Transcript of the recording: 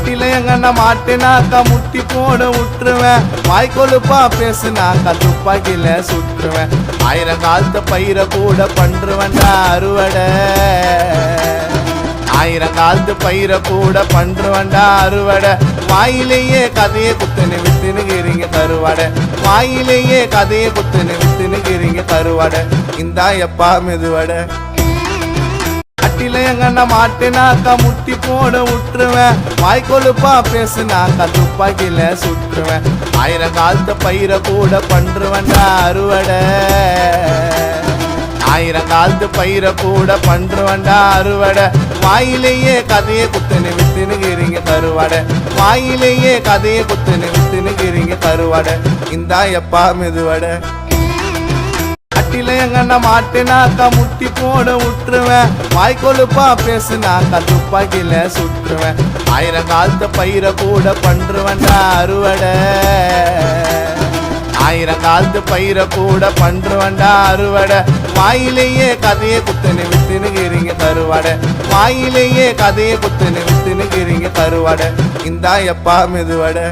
கட்டில எங்கண்ணா மாட்டினாக்கா முட்டி போட விட்டுருவேன். வாய்க்கொழுப்பா பேசுனாக்கா துப்பாக்கில சுட்டுருவேன். 1000 காலத்து பயிரை கூட பண்றுவேன்டா அறுவடை. 1000 காலத்து பயிரை கூட பண்றுவேன்டா அறுவடை. வாயிலேயே கதையை குத்துன்னு வித்துனுக்கிறீங்க கருவாடை. வாயிலேயே கதையை குத்துன்னு வித்துனுக்கிறீங்க கருவாடை. இந்தா எப்பா மெதுவடை. கட்டில எங்கண்ணா மாட்டினாக்கா முட்டி போட விட்டுருவேன். வாய்க்கொழுப்பா பேசுனாக்கா துப்பாக்கில சுட்டுருவேன். 1000 காலத்து பயிரை கூட பண்றுவேன்டா அறுவடை. 1000 காலத்து பயிரை கூட பண்றுவேன்டா அறுவடை. வாயிலேயே கதையை குத்துன்னு வித்துனுக்கிறீங்க கருவாடை. வாயிலேயே கதையை குத்துன்னு வித்துனுக்கிறீங்க கருவாடை. இந்தா எப்பா மெதுவடை. கட்டில எங்கண்ணா மாட்டினாக்கா முட்டி போட விட்டுருவேன். வாய்க்கொழுப்பா பேசுனாக்கா துப்பாக்கில சுட்டுருவேன். 1000 காலத்து பயிரை கூட பண்றுவேன்டா அறுவடை. 1000 காலத்து பயிரை கூட பண்றுவேன்டா அறுவடை. வாயிலேயே கதையை குத்துன்னு வித்துனுக்கிறீங்க கருவாடை. வாயிலேயே கதையை குத்துன்னு வித்துனுக்கிறீங்க கருவாடை. இந்தா எப்பா மெதுவடை.